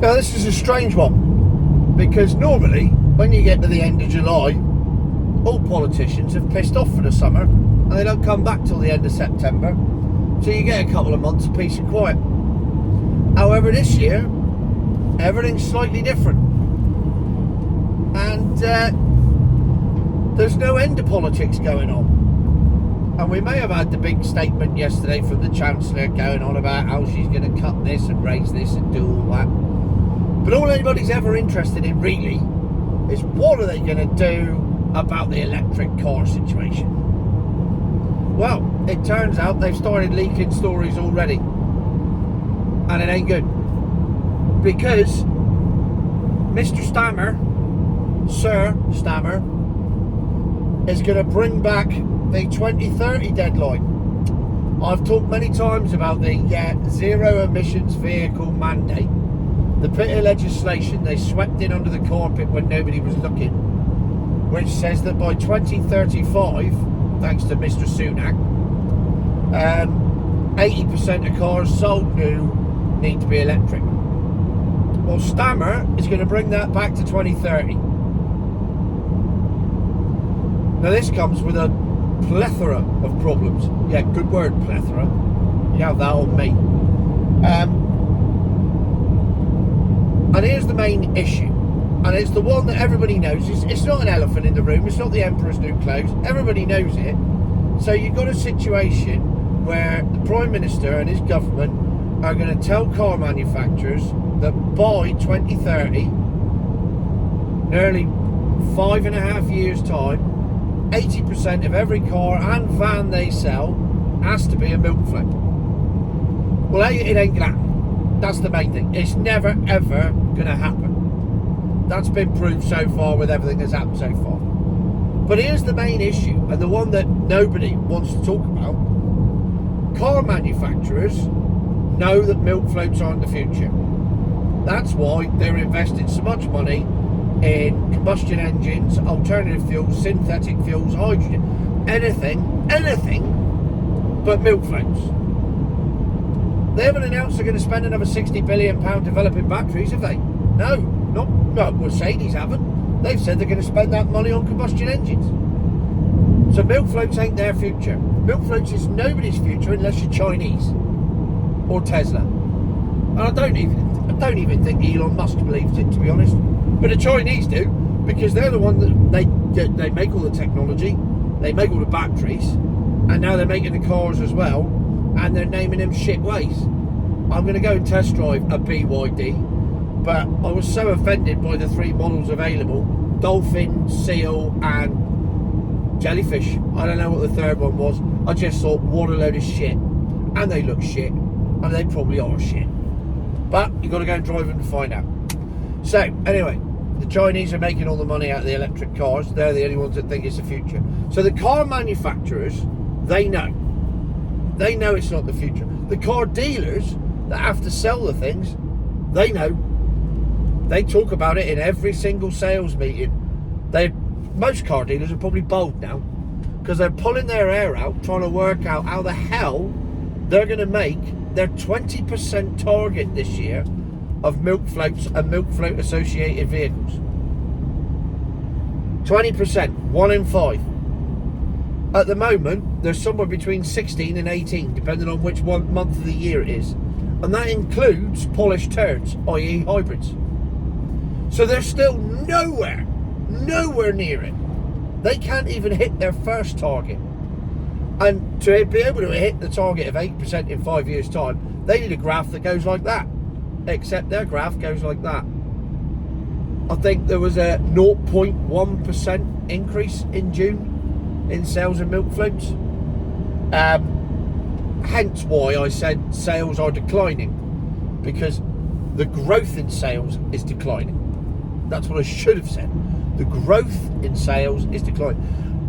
Now this is a strange one, because normally when you get to the end of July, all politicians have pissed off for the summer and they don't come back till the end of September, so you get a couple of months of peace and quiet. However, this year everything's slightly different, and there's no end to politics going on. And we may have had the big statement yesterday from the Chancellor going on about how she's going to cut this and raise this and do all that. But all anybody's ever interested in really is what are they going to do about the electric car situation. Well, it turns out they've started leaking stories already. And it ain't good. Because Mr. Stammer, Sir Stammer, is going to bring back the 2030 deadline. I've talked many times about the zero emissions vehicle mandate, the bit of legislation they swept in under the carpet when nobody was looking, which says that by 2035, thanks to Mr. Sunak, 80% of cars sold new need to be electric. Well, Stammer is going to bring that back to 2030. Now this comes with a plethora of problems. Yeah, good word, plethora. You have that on me. And here's the main issue, and it's the one that everybody knows. It's not an elephant in the room, it's not the Emperor's new clothes, everybody knows it. So you've got a situation where the Prime Minister and his government are going to tell car manufacturers that by 2030, nearly 5.5 years time, 80% of every car and van they sell has to be a milk float. Well, it ain't gonna happen. That's the main thing. It's never ever gonna happen. That's been proved so far with everything that's happened so far. But here's the main issue, and the one that nobody wants to talk about. Car manufacturers know that milk floats aren't the future. That's why they're investing so much money in combustion engines, alternative fuels, synthetic fuels, hydrogen, anything but milk floats. They haven't announced they're going to spend another £60 billion developing batteries, have they? No, not Mercedes haven't. They've said they're going to spend that money on combustion engines. So milk floats ain't their future. Milk floats is nobody's future unless you're Chinese or Tesla. And I don't even think Elon Musk believes it, to be honest. But the Chinese do, because they're the one that they make all the technology, they make all the batteries, and now they're making the cars as well, and they're naming them shit ways. I'm going to go and test drive a BYD, but I was so offended by the 3 models available: dolphin, seal, and jellyfish. I don't know what the third one was. I just thought, what a load of shit. And they look shit, and they probably are shit. But you've got to go and drive them to find out. So, anyway, the Chinese are making all the money out of the electric cars. They're the only ones that think it's the future. So the car manufacturers, they know. They know it's not the future. The car dealers that have to sell the things, they know. They talk about it in every single sales meeting. Most car dealers are probably bald now, because they're pulling their hair out trying to work out how the hell they're going to make their 20% target this year of milk floats and milk float associated vehicles. 20%, 1 in 5. At the moment, there's somewhere between 16 and 18, depending on which month of the year it is. And that includes polished turds, i.e. hybrids. So they're still nowhere near it. They can't even hit their first target. And to be able to hit the target of 8% in 5 years' time, they need a graph that goes like that. Except their graph goes like that. I think there was a 0.1% increase in June in sales of milk floats. Hence why I said sales are declining, because the growth in sales is declining. That's what I should have said. The growth in sales is declining.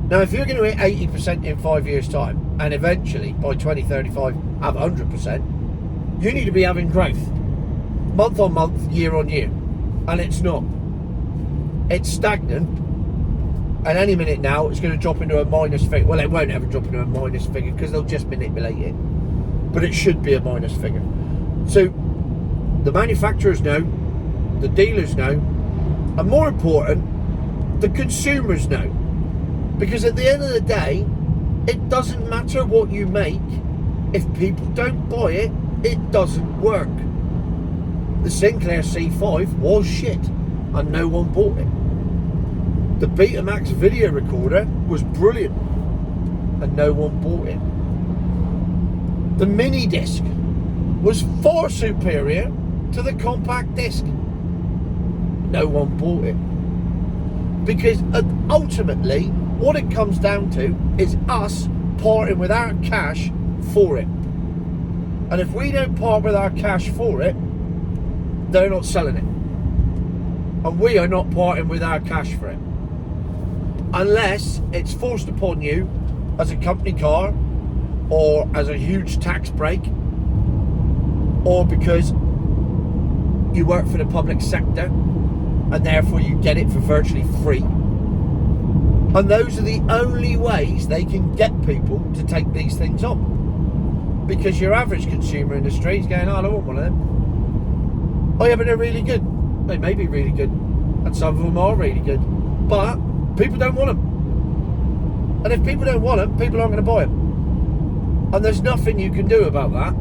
Now, if you're going to hit 80% in 5 years' time, and eventually by 2035 have 100%, you need to be having growth month on month, year on year, and it's not. It's stagnant, and any minute now it's going to drop into a minus figure. Well, it won't ever drop into a minus figure because they'll just manipulate it, but it should be a minus figure. So the manufacturers know, the dealers know, and more important, the consumers know. Because at the end of the day, it doesn't matter what you make. If people don't buy it, it doesn't work. The Sinclair C5 was shit, and no one bought it. The Betamax video recorder was brilliant, and no one bought it. The mini disc was far superior to the compact disc. No one bought it. Because ultimately, what it comes down to is us parting with our cash for it. And if we don't part with our cash for it, they're not selling it. And we are not parting with our cash for it. Unless it's forced upon you as a company car, or as a huge tax break, or because you work for the public sector and therefore you get it for virtually free. And those are the only ways they can get people to take these things on. Because your average consumer in the street is going, oh, I don't want one of them. Oh yeah, but they're really good. They may be really good, and some of them are really good, but people don't want them. And if people don't want them, people aren't going to buy them. And there's nothing you can do about that.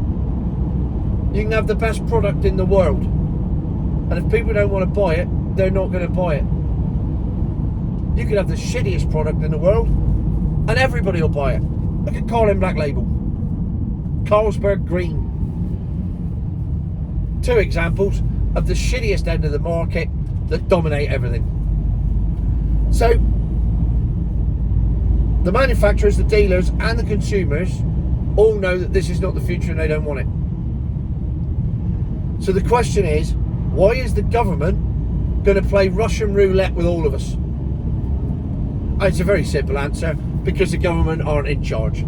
You can have the best product in the world, and if people don't want to buy it, they're not going to buy it. You can have the shittiest product in the world, and everybody will buy it. Look at Carlin Black Label, Carlsberg Green. Two examples of the shittiest end of the market that dominate everything. So the manufacturers, the dealers, and the consumers all know that this is not the future and they don't want it. So the question is, why is the government going to play Russian roulette with all of us? And it's a very simple answer, because the government aren't in charge.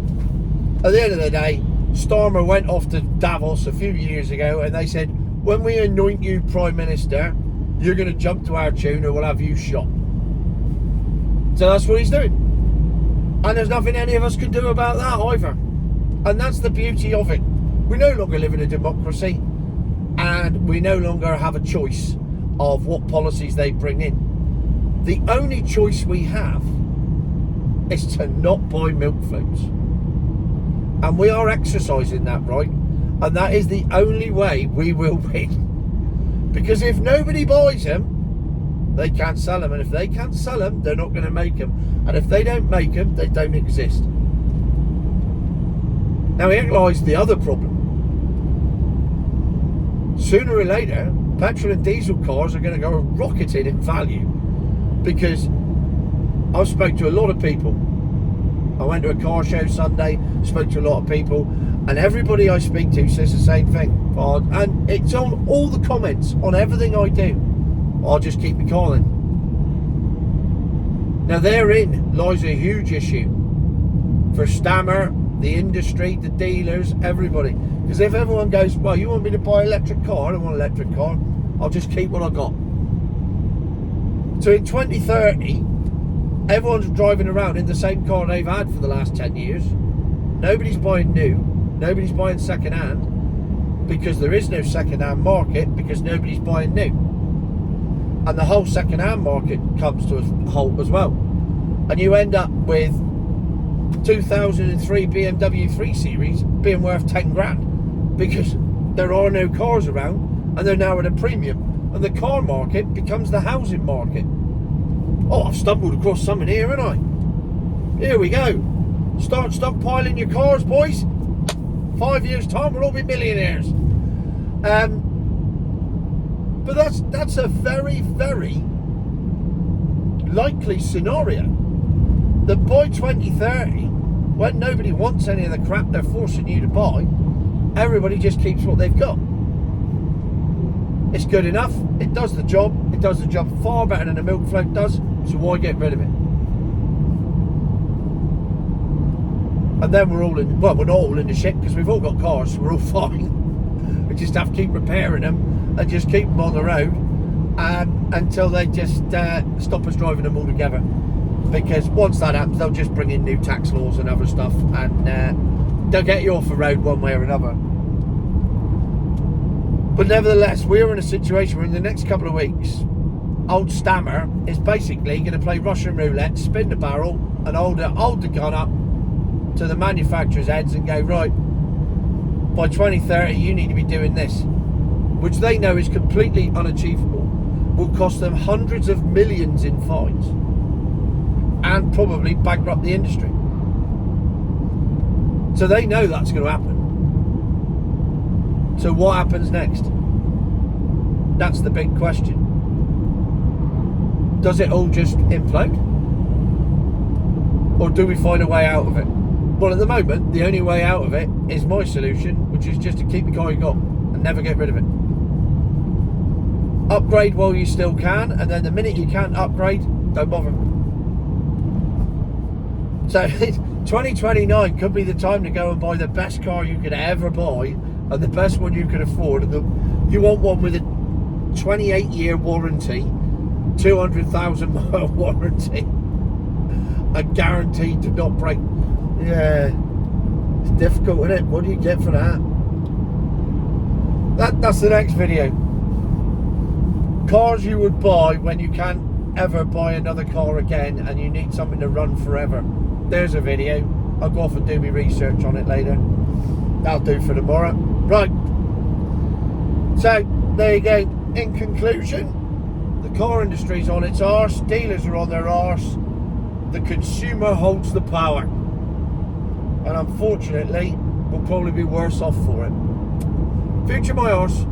At the end of the day, Stammer went off to Davos a few years ago and they said, when we anoint you Prime Minister, you're going to jump to our tune or we'll have you shot. So that's what he's doing. And there's nothing any of us can do about that either. And that's the beauty of it. We no longer live in a democracy, and we no longer have a choice of what policies they bring in. The only choice we have is to not buy milk floats. And we are exercising that right. And that is the only way we will win. Because if nobody buys them, they can't sell them. And if they can't sell them, they're not going to make them. And if they don't make them, they don't exist. Now here lies the other problem. Sooner or later, petrol and diesel cars are going to go rocketing in value. Because I've spoke to a lot of people. I went to a car show Sunday, spoke to a lot of people, and everybody I speak to says the same thing. And it's on all the comments on everything I do. I'll just keep me calling. Now therein lies a huge issue for Stammer, the industry, the dealers, everybody. Because if everyone goes, well, you want me to buy an electric car? I don't want an electric car. I'll just keep what I got. So in 2030, everyone's driving around in the same car they've had for the last 10 years. Nobody's buying new. Nobody's buying second hand, because there is no second hand market, because nobody's buying new. And the whole second hand market comes to a halt as well. And you end up with 2003 BMW 3 Series being worth 10 grand, because there are no cars around and they're now at a premium. And the car market becomes the housing market. Oh, I've stumbled across something here, haven't I? Here we go. Start stockpiling your cars, boys. 5 years' time, we'll all be millionaires. But that's a very, very likely scenario. That by 2030, when nobody wants any of the crap they're forcing you to buy, everybody just keeps what they've got. It's good enough. It does the job. It does the job far better than a milk float does. So why get rid of it? And then we're all in, well, we're not all in the shit, because we've all got cars, so we're all fine. We just have to keep repairing them and just keep them on the road until they just stop us driving them altogether. Because once that happens, they'll just bring in new tax laws and other stuff, and they'll get you off the road one way or another. But nevertheless, we're in a situation where in the next couple of weeks, old Stammer is basically going to play Russian roulette, spin the barrel, and hold the gun up to the manufacturers' heads and go, right, by 2030 you need to be doing this, which they know is completely unachievable, will cost them hundreds of millions in fines and probably bankrupt the industry. So they know that's going to happen. So what happens next? That's the big question. Does it all just implode? Or do we find a way out of it? Well, at the moment, the only way out of it is my solution, which is just to keep the car you got and never get rid of it. Upgrade while you still can, and then the minute you can't upgrade, don't bother. So 2029 could be the time to go and buy the best car you could ever buy, and the best one you can afford. You want one with a 28-year warranty, 200,000 mile warranty, and guaranteed to not break. Yeah, it's difficult, isn't it? What do you get for that? That's the next video. Cars you would buy when you can't ever buy another car again and you need something to run forever. There's a video. I'll go off and do my research on it later. That'll do for tomorrow. Right. So, there you go. In conclusion, the car industry's on its arse. Dealers are on their arse. The consumer holds the power. And unfortunately, we'll probably be worse off for it. Future my arse.